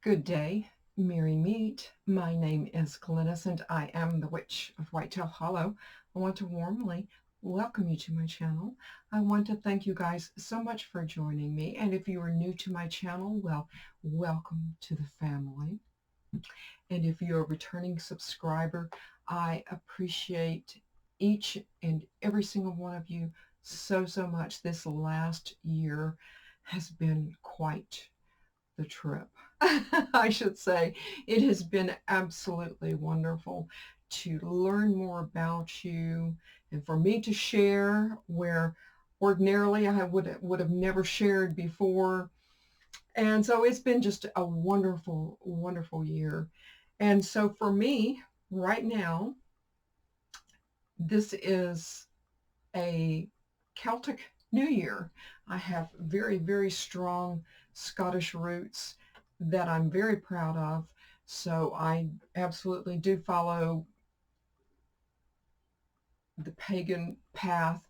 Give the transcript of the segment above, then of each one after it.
Good day, merry meet. My name is Glynis and I am the Witch of Whitetail Hollow. I want to warmly welcome you to my channel. I want to thank you guys so much for joining me. And if you are new to my channel, well, welcome to the family. And if you're a returning subscriber, I appreciate each and every single one of you so much. This last year has been quite the trip. I should say it has been absolutely wonderful to learn more about you and for me to share where ordinarily I would have never shared before. And so it's been just a wonderful year. And so for me right now, this is a Celtic New Year. I have very strong Scottish roots that I'm very proud of. So I absolutely do follow the pagan path.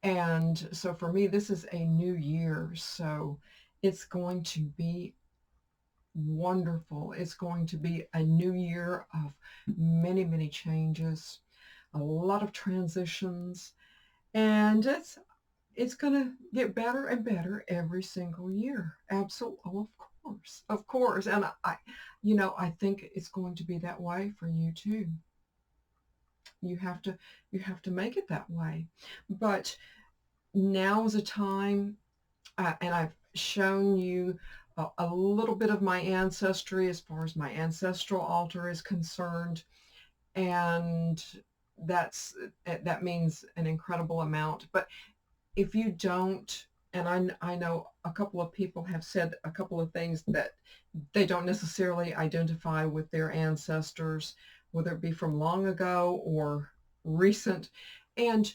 And so for me, this is a new year. So it's going to be wonderful. It's going to be a new year of many changes, a lot of transitions, and it's going to get better and better every single year. Absolutely. Of course. And I think it's going to be that way for you too. You have to, you have to make it that way. But now is a time, and I've shown you a little bit of my ancestry as far as my ancestral altar is concerned. And that means an incredible amount. But if you don't, and I know a couple of people have said a couple of things that they don't necessarily identify with their ancestors, whether it be from long ago or recent. And,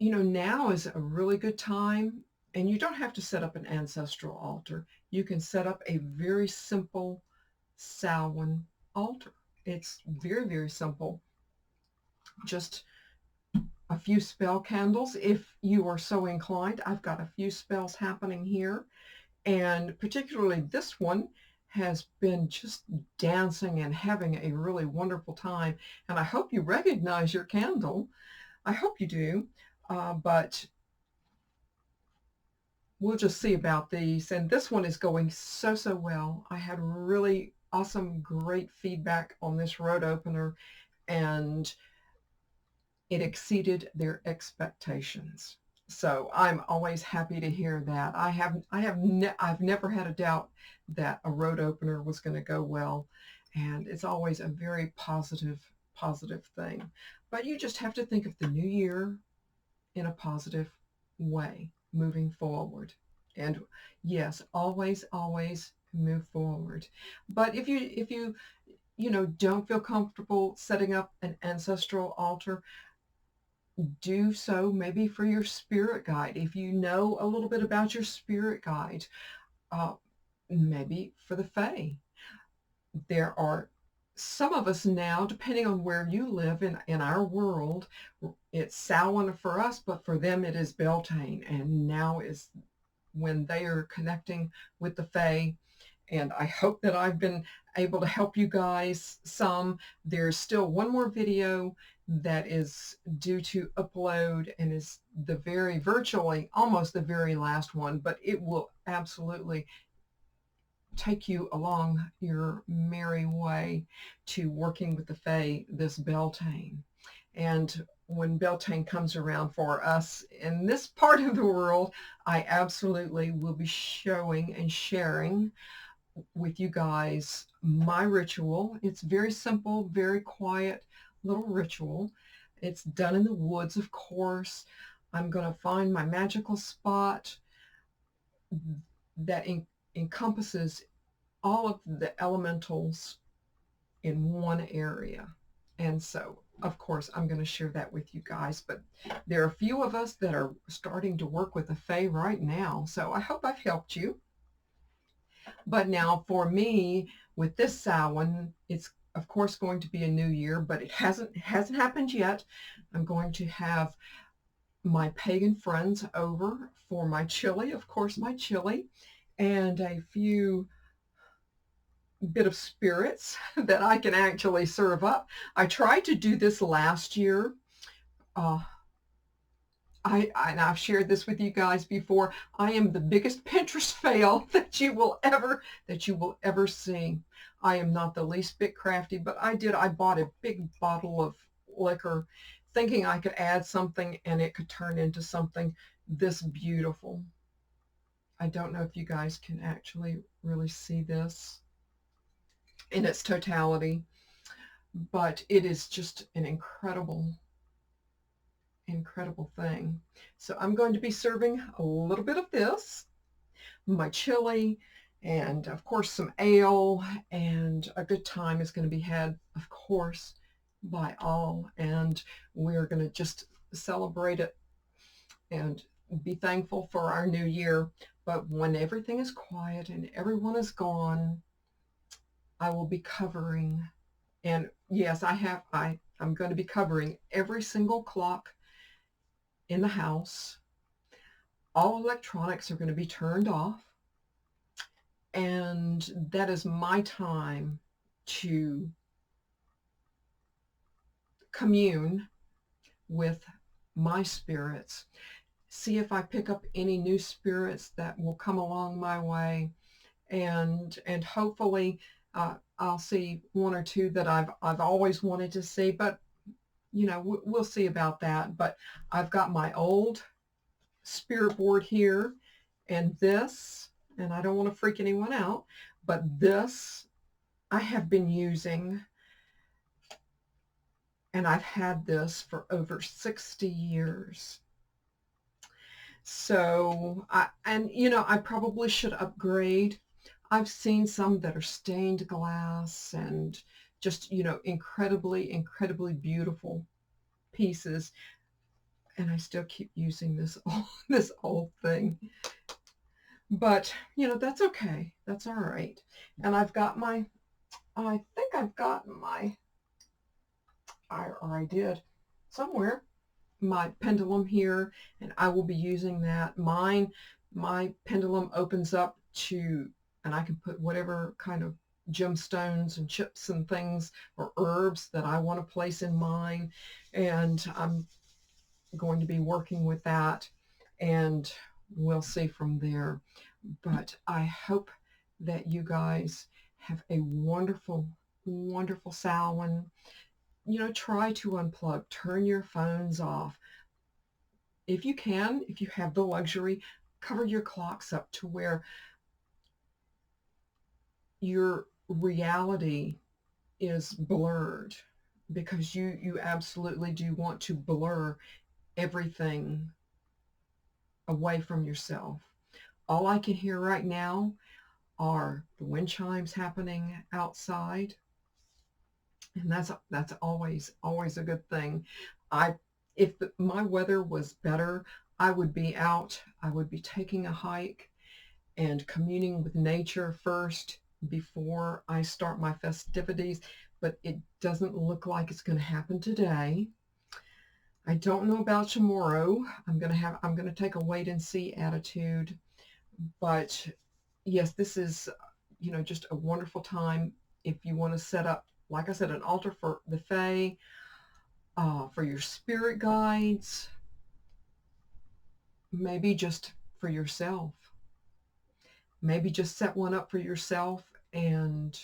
now is a really good time, and you don't have to set up an ancestral altar. You can set up a very simple Samhain altar. It's very simple. Just a few spell candles if you are so inclined. I've got a few spells happening here, and particularly this one has been just dancing and having a really wonderful time. And I hope you recognize your candle. I hope you do. But we'll just see about these. And this one is going so well. I had really awesome, great feedback on this road opener, and it exceeded their expectations. So I'm always happy to hear that. I've never had a doubt that a road opener was going to go well, and it's always a very positive thing. But you just have to think of the new year in a positive way moving forward. And yes, always move forward. But if you don't feel comfortable setting up an ancestral altar, do so maybe for your spirit guide. If you know a little bit about your spirit guide, maybe for the Fae. There are some of us now, depending on where you live in our world, it's Samhain for us, but for them it is Beltane, and now is when they are connecting with the Fae. And I hope that I've been able to help you guys some. There's still one more video that is due to upload, and is virtually almost the very last one, but it will absolutely take you along your merry way to working with the Fae this Beltane. And when Beltane comes around for us in this part of the world, I absolutely will be showing and sharing with you guys my ritual. It's very simple, very quiet little ritual. It's done in the woods, of course. I'm going to find my magical spot that encompasses all of the elementals in one area. And so, of course, I'm going to share that with you guys. But there are a few of us that are starting to work with the Fae right now. So I hope I've helped you. But now for me, with this Samhain, it's of course going to be a new year, but it hasn't happened yet. I'm going to have my pagan friends over for my chili, of course, my chili, and a few bit of spirits that I can actually serve up. I tried to do this last year. Uh, and I've shared this with you guys before. I am the biggest Pinterest fail that you will ever see. I am not the least bit crafty, but I bought a big bottle of liquor thinking I could add something and it could turn into something this beautiful. I don't know if you guys can actually really see this in its totality, but it is just an incredible thing. So I'm going to be serving a little bit of this, my chili, and of course some ale, and a good time is going to be had, of course, by all. And we're going to just celebrate it and be thankful for our new year. But when everything is quiet and everyone is gone, I will be covering, and yes, I'm going to be covering every single clock in the house. All electronics are going to be turned off, and that is my time to commune with my spirits. See if I pick up any new spirits that will come along my way, and hopefully I'll see one or two that I've always wanted to see, but you know, we'll see about that. But I've got my old spirit board here, and this, and I don't want to freak anyone out, but this I have been using, and I've had this for over 60 years. So I probably should upgrade. I've seen some that are stained glass and just, incredibly beautiful pieces. And I still keep using this old thing. But, that's okay. That's all right. And I think I've got I did somewhere, my pendulum here, and I will be using that. My pendulum opens up to, and I can put whatever kind of gemstones and chips and things or herbs that I want to place in mine. And I'm going to be working with that, and we'll see from there. But I hope that you guys have a wonderful, wonderful Samhain. Try to unplug, turn your phones off. If you can, if you have the luxury, cover your clocks up to where your reality is blurred, because you absolutely do want to blur everything away from yourself. All I can hear right now are the wind chimes happening outside, and that's always a good thing. If my weather was better, I would be out. I would be taking a hike and communing with nature first before I start my festivities, but it doesn't look like it's going to happen today. I don't know about tomorrow. I'm going to take a wait and see attitude. But yes, this is, just a wonderful time if you want to set up, like I said, an altar for the Fae, for your spirit guides, maybe just for yourself. Maybe just set one up for yourself, and,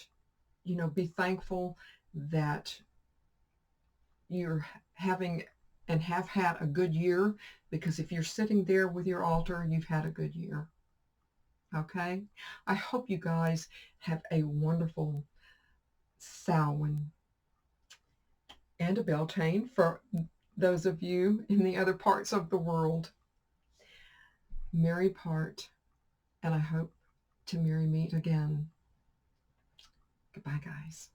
be thankful that you're having and have had a good year, because if you're sitting there with your altar, you've had a good year. Okay? I hope you guys have a wonderful Samhain and a Beltane for those of you in the other parts of the world. Merry part, and I hope to merry meet again. Goodbye, guys.